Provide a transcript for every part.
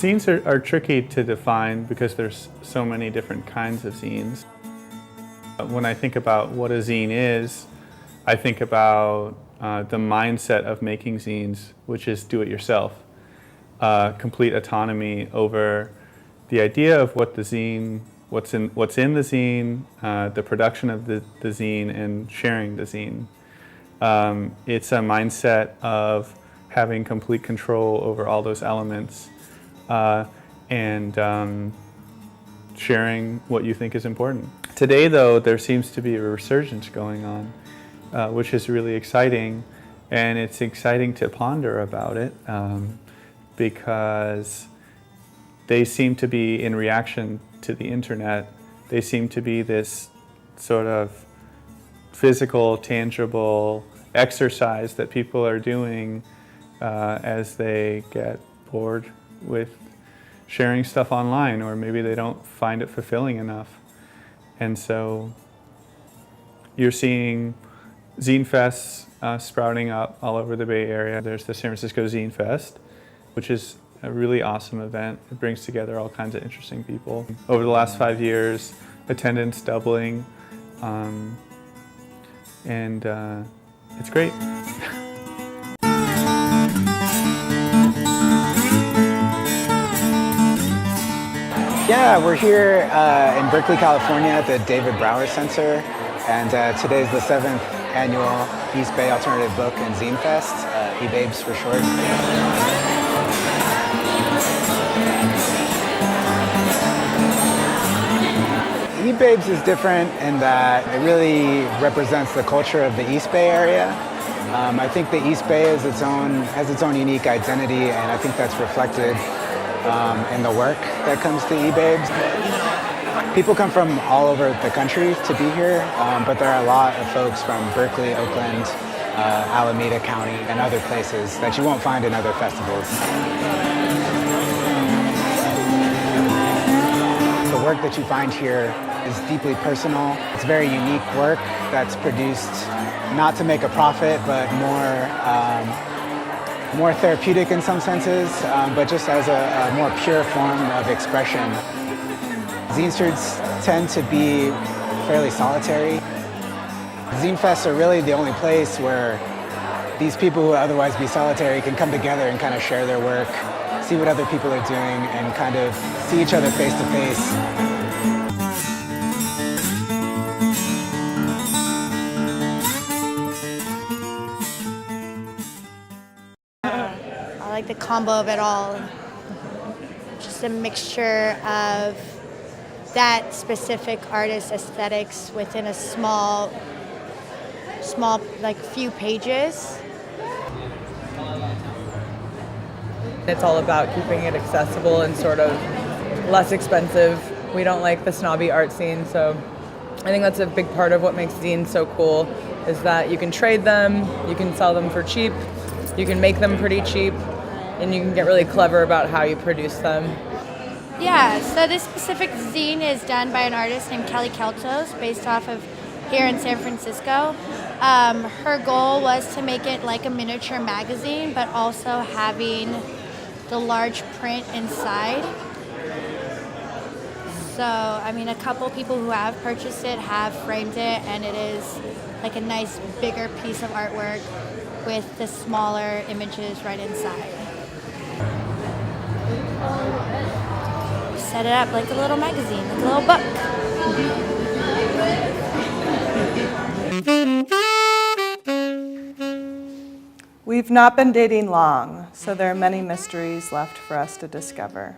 Zines are tricky to define because there's so many different kinds of zines. When I think about what a zine is, I think about the mindset of making zines, which is do-it-yourself. Complete autonomy over the idea of what the zine, what's in the zine, the production of the zine, and sharing the zine. It's a mindset of having complete control over all those elements and sharing what you think is important. Today, though, there seems to be a resurgence going on, which is really exciting, and it's exciting to ponder about it because they seem to be in reaction to the internet. They seem to be this sort of physical, tangible exercise that people are doing as they get bored with sharing stuff online, or maybe they don't find it fulfilling enough. And so you're seeing zine fests sprouting up all over the Bay Area. There's the San Francisco Zine Fest, which is a really awesome event. It brings together all kinds of interesting people. Over the last 5 years, attendance doubling, and it's great. Yeah, we're here in Berkeley, California at the David Brower Center, and today's the 7th annual East Bay Alternative Book and Zine Fest, eBabes for short. eBabes is different in that it really represents the culture of the East Bay area. I think the East Bay has its own unique identity, and I think that's reflected in the work that comes to eBabes. People come from all over the country to be here, but there are a lot of folks from Berkeley, Oakland, Alameda County, and other places that you won't find in other festivals. The work that you find here is deeply personal. It's very unique work that's produced not to make a profit, but more therapeutic in some senses, but just as a more pure form of expression. Zinesters tend to be fairly solitary. Zine fests are really the only place where these people who would otherwise be solitary can come together and kind of share their work, see what other people are doing, and kind of see each other face to face. I like the combo of it all. Just a mixture of that specific artist's aesthetics within a small, like few pages. It's all about keeping it accessible and sort of less expensive. We don't like the snobby art scene, so I think that's a big part of what makes zines so cool, is that you can trade them, you can sell them for cheap, you can make them pretty cheap, and you can get really clever about how you produce them. Yeah, so this specific zine is done by an artist named Kelly Keltos, based off of here in San Francisco. Her goal was to make it like a miniature magazine, but also having the large print inside. So, I mean, a couple people who have purchased it have framed it, and it is like a nice bigger piece of artwork with the smaller images right inside. Set it up like a little magazine, like a little book. We've not been dating long, so there are many mysteries left for us to discover.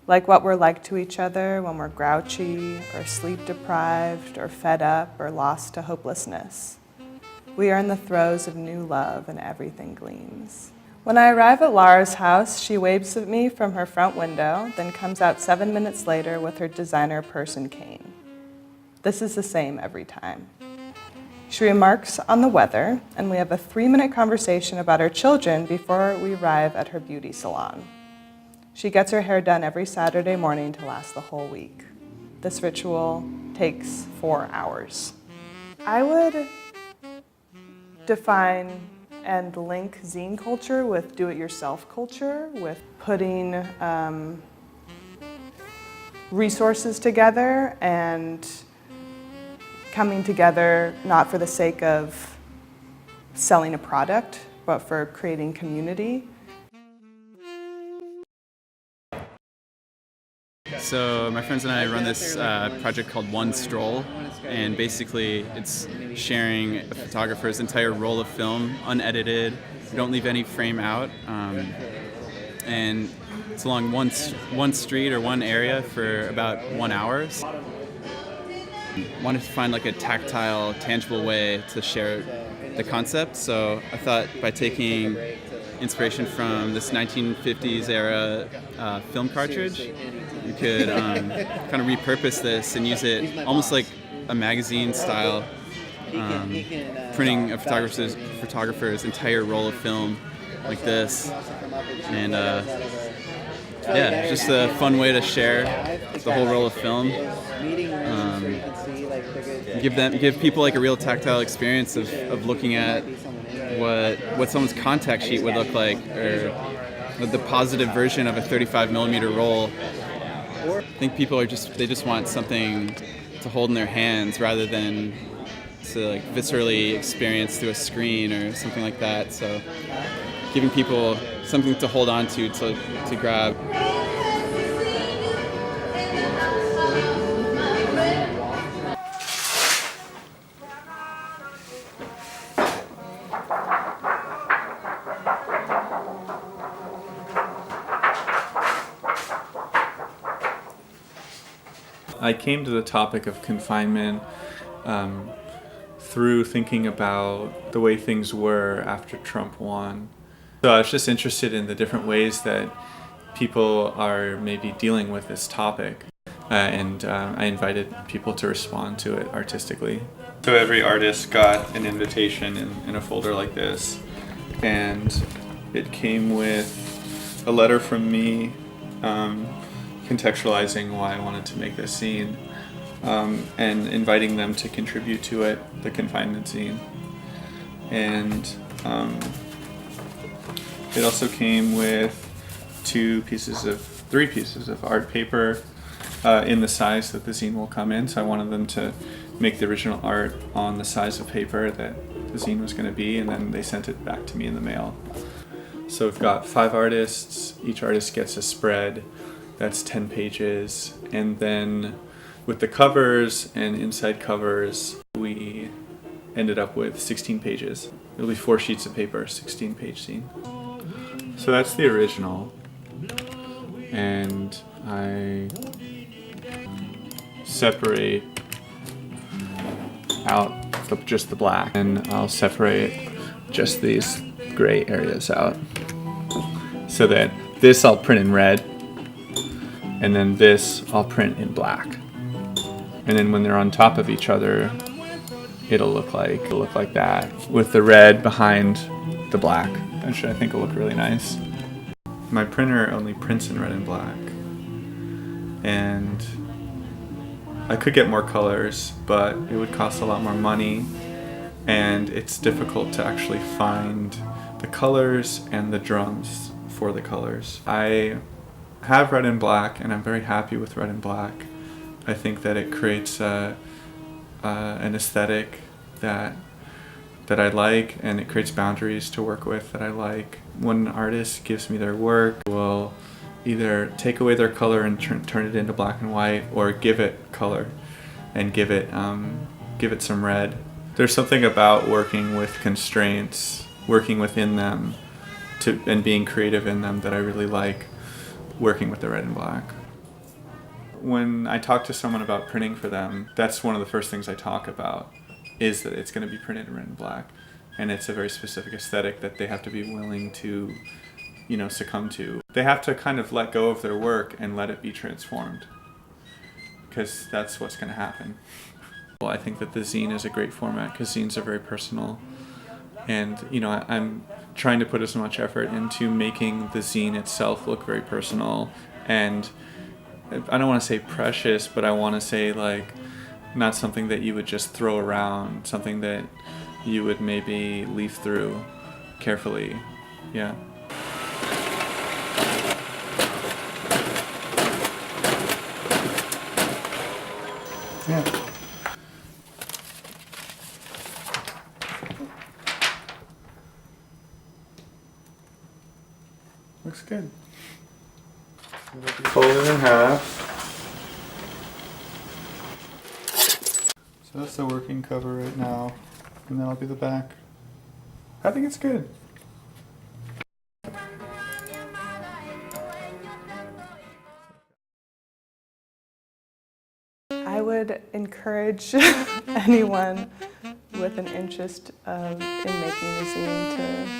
Like what we're like to each other when we're grouchy, or sleep deprived, or fed up, or lost to hopelessness. We are in the throes of new love and everything gleams. When I arrive at Laura's house, she waves at me from her front window, then comes out 7 minutes later with her designer purse and cane. This is the same every time. She remarks on the weather, and we have a 3-minute conversation about her children before we arrive at her beauty salon. She gets her hair done every Saturday morning to last the whole week. This ritual takes 4 hours. I would define and link zine culture with do-it-yourself culture, with putting resources together and coming together not for the sake of selling a product, but for creating community. So my friends and I run this project called One Stroll, and basically it's sharing a photographer's entire roll of film, unedited. We don't leave any frame out, and it's along one street or one area for about 1 hour. Wanted to find like a tactile, tangible way to share the concept, so I thought by taking inspiration from this 1950s era film cartridge, you could kind of repurpose this and use it almost like a magazine style, printing a photographer's entire roll of film like this. And yeah, just a fun way to share the whole roll of film. Give people like a real tactile experience of looking at what someone's contact sheet would look like, or the positive version of a 35mm roll. I think people they just want something to hold in their hands rather than to like viscerally experience through a screen or something like that. So giving people something to hold on to grab. I came to the topic of confinement through thinking about the way things were after Trump won. So I was just interested in the different ways that people are maybe dealing with this topic, and I invited people to respond to it artistically. So every artist got an invitation in a folder like this, and it came with a letter from me contextualizing why I wanted to make this zine, and inviting them to contribute to it, the confinement zine. And it also came with three pieces of art paper in the size that the zine will come in. So I wanted them to make the original art on the size of paper that the zine was going to be, and then they sent it back to me in the mail. So we've got 5 artists. Each artist gets a spread. That's 10 pages. And then with the covers and inside covers, we ended up with 16 pages. It'll be 4 sheets of paper, 16-page zine. So that's the original. And I separate out just the black, and I'll separate just these gray areas out. So that this I'll print in red, and then this I'll print in black. And then when they're on top of each other, it'll look like that, with the red behind the black. Actually, I think it'll look really nice. My printer only prints in red and black, and I could get more colors, but it would cost a lot more money, and it's difficult to actually find the colors and the drums for the colors. I have red and black, and I'm very happy with red and black. I think that it creates an aesthetic that I like, and it creates boundaries to work with that I like. When an artist gives me their work, we'll either take away their color and turn it into black and white, or give it color and give it some red. There's something about working with constraints, working within them, and being creative in them that I really like, working with the red and black. When I talk to someone about printing for them, that's one of the first things I talk about, is that it's going to be printed in red and black. And it's a very specific aesthetic that they have to be willing to, succumb to. They have to kind of let go of their work and let it be transformed, because that's what's going to happen. Well, I think that the zine is a great format because zines are very personal. And, I'm trying to put as much effort into making the zine itself look very personal. And I don't want to say precious, but I want to say not something that you would just throw around, something that you would maybe leaf through. carefully. Yeah. Yeah. Looks good. Fold it in half. So that's the working cover right now, and that'll be the back. I think it's good. I would encourage anyone with an interest in making a zine to